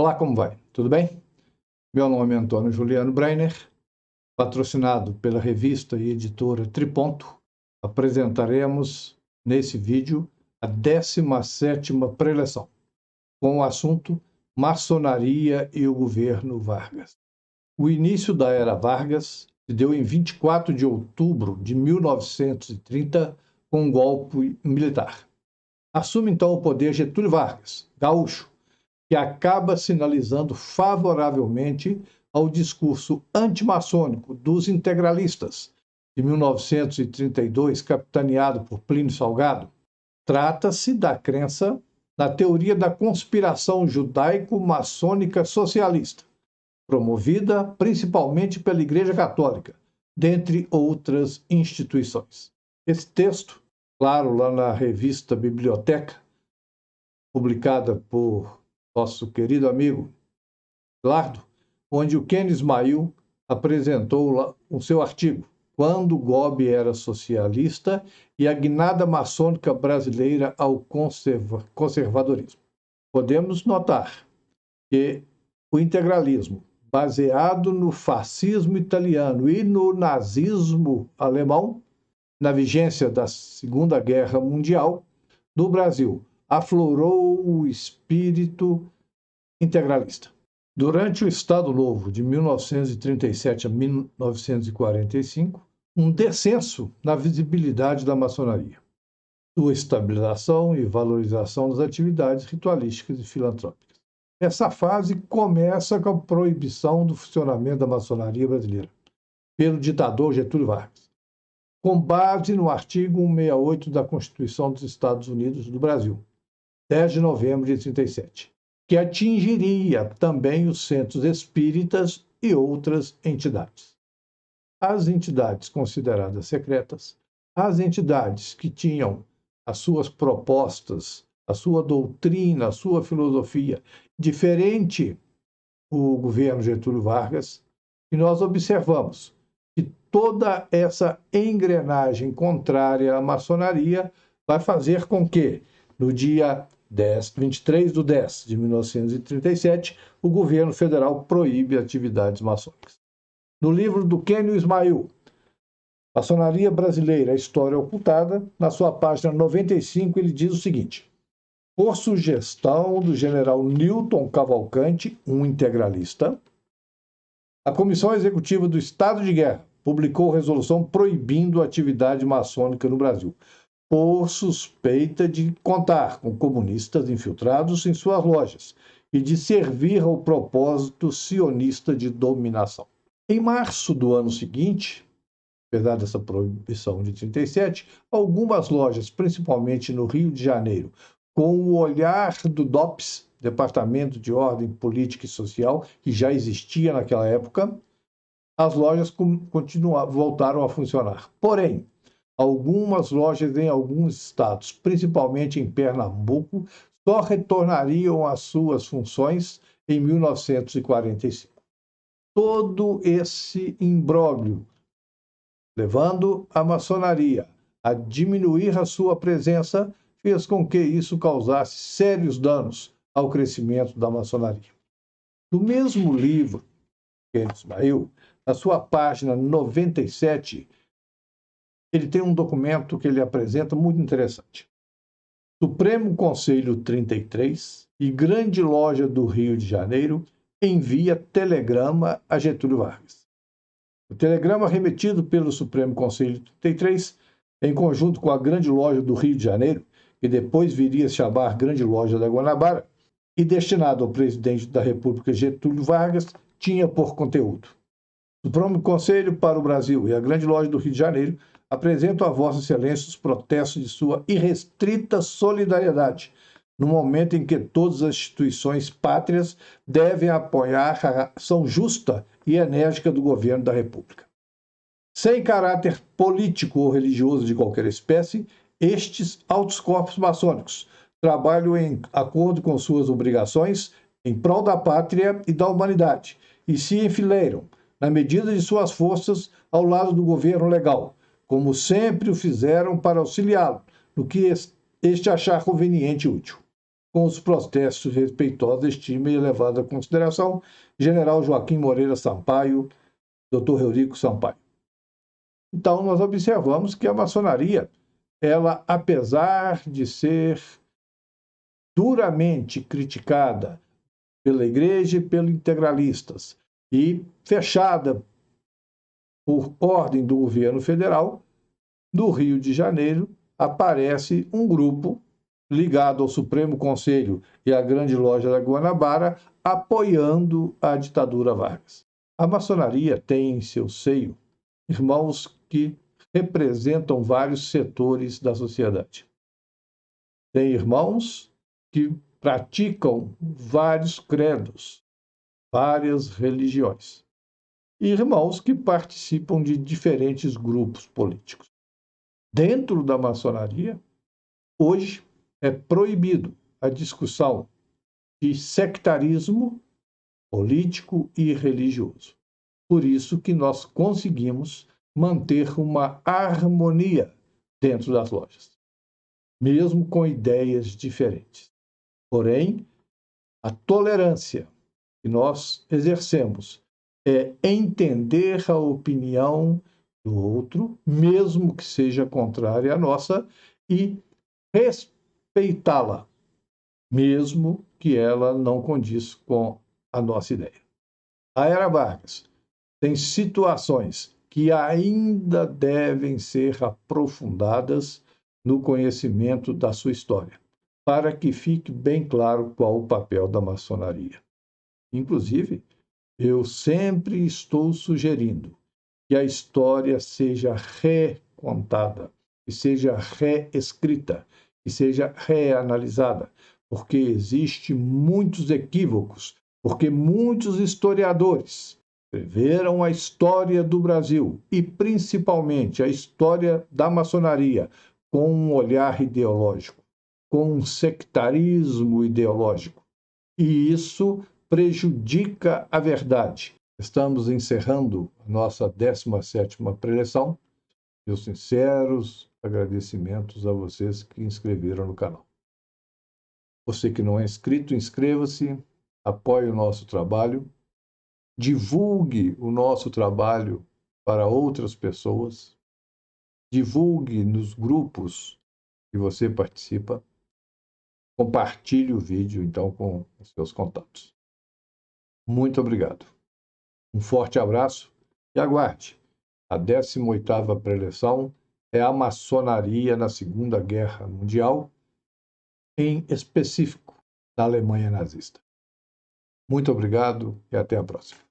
Olá, como vai? Tudo bem? Meu nome é Antônio Juliano Breiner, patrocinado pela revista e editora Triponto. Apresentaremos nesse vídeo a 17ª preleção, com o assunto Maçonaria e o Governo Vargas. O início da Era Vargas se deu em 24 de outubro de 1930 com um golpe militar. Assume então o poder Getúlio Vargas, gaúcho, que acaba sinalizando favoravelmente ao discurso antimaçônico dos integralistas de 1932, capitaneado por Plínio Salgado. Trata-se da crença na teoria da conspiração judaico-maçônica socialista, promovida principalmente pela Igreja Católica, dentre outras instituições. Esse texto, claro, lá na revista Biblioteca, publicada por nosso querido amigo Lardo, onde o Ken Ismail apresentou o seu artigo Quando o GOB era socialista e a guinada maçônica brasileira ao conservadorismo. Podemos notar que o integralismo, baseado no fascismo italiano e no nazismo alemão, na vigência da Segunda Guerra Mundial, no Brasil, aflorou o espírito integralista. Durante o Estado Novo, de 1937 a 1945, um descenso na visibilidade da maçonaria, sua estabilização e valorização das atividades ritualísticas e filantrópicas. Essa fase começa com a proibição do funcionamento da maçonaria brasileira pelo ditador Getúlio Vargas, com base no artigo 168 da Constituição dos Estados Unidos do Brasil, 10 de novembro de 1937, que atingiria também os centros espíritas e outras entidades. As entidades consideradas secretas, as entidades que tinham as suas propostas, a sua doutrina, a sua filosofia diferente do governo Getúlio Vargas, e nós observamos que toda essa engrenagem contrária à maçonaria vai fazer com que, no dia 23 de 10 de 1937, o governo federal proíbe atividades maçônicas. No livro do Ken Ismail, Maçonaria Brasileira, a História Ocultada, na sua página 95, ele diz o seguinte: por sugestão do general Newton Cavalcante, um integralista, a Comissão Executiva do Estado de Guerra publicou resolução proibindo a atividade maçônica no Brasil, por suspeita de contar com comunistas infiltrados em suas lojas e de servir ao propósito sionista de dominação. Em março do ano seguinte, apesar dessa proibição de 1937, algumas lojas, principalmente no Rio de Janeiro, com o olhar do DOPS, Departamento de Ordem Política e Social, que já existia naquela época, as lojas voltaram a funcionar. Porém, algumas lojas em alguns estados, principalmente em Pernambuco, só retornariam às suas funções em 1945. Todo esse imbróglio, levando a maçonaria a diminuir a sua presença, fez com que isso causasse sérios danos ao crescimento da maçonaria. No mesmo livro, Ken Ismail, na sua página 97, ele tem um documento que ele apresenta muito interessante. Supremo Conselho 33 e Grande Loja do Rio de Janeiro envia telegrama a Getúlio Vargas. O telegrama remetido pelo Supremo Conselho 33, em conjunto com a Grande Loja do Rio de Janeiro, que depois viria a se chamar Grande Loja da Guanabara, e destinado ao presidente da República Getúlio Vargas, tinha por conteúdo: o Supremo Conselho para o Brasil e a Grande Loja do Rio de Janeiro apresentam a Vossa Excelência os protestos de sua irrestrita solidariedade, no momento em que todas as instituições pátrias devem apoiar a ação justa e enérgica do governo da República. Sem caráter político ou religioso de qualquer espécie, estes altos corpos maçônicos trabalham em acordo com suas obrigações em prol da pátria e da humanidade e se enfileiram, na medida de suas forças, ao lado do governo legal, como sempre o fizeram para auxiliá-lo no que este achar conveniente e útil. com os protestos de respeitosa estima e elevada consideração, General Joaquim Moreira Sampaio, Dr. Eurico Sampaio. Então, nós observamos que a maçonaria, ela, apesar de ser duramente criticada pela Igreja e pelos integralistas e fechada por ordem do governo federal, no Rio de Janeiro aparece um grupo ligado ao Supremo Conselho e à Grande Loja da Guanabara, apoiando a ditadura Vargas. A maçonaria tem em seu seio irmãos que representam vários setores da sociedade. Tem irmãos que praticam vários credos, várias religiões. E irmãos que participam de diferentes grupos políticos. Dentro da maçonaria, hoje é proibido a discussão de sectarismo político e religioso. Por isso que nós conseguimos manter uma harmonia dentro das lojas, mesmo com ideias diferentes. Porém, a tolerância que nós exercemos é entender a opinião do outro, mesmo que seja contrária à nossa, e respeitá-la, mesmo que ela não condiz com a nossa ideia. A Era Vargas tem situações que ainda devem ser aprofundadas no conhecimento da sua história, para que fique bem claro qual o papel da maçonaria. Inclusive, eu sempre estou sugerindo que a história seja recontada, que seja reescrita, que seja reanalisada, porque existem muitos equívocos, porque muitos historiadores escreveram a história do Brasil e, principalmente, a história da maçonaria com um olhar ideológico, com um sectarismo ideológico. E isso prejudica a verdade. Estamos encerrando a nossa 17ª preleção. Meus sinceros agradecimentos a vocês que inscreveram no canal. Você que não é inscrito, inscreva-se, apoie o nosso trabalho, divulgue o nosso trabalho para outras pessoas, divulgue nos grupos que você participa, compartilhe o vídeo, então, com os seus contatos. Muito obrigado. Um forte abraço e aguarde. A 18ª preleção é a maçonaria na Segunda Guerra Mundial, em específico na Alemanha nazista. Muito obrigado e até a próxima.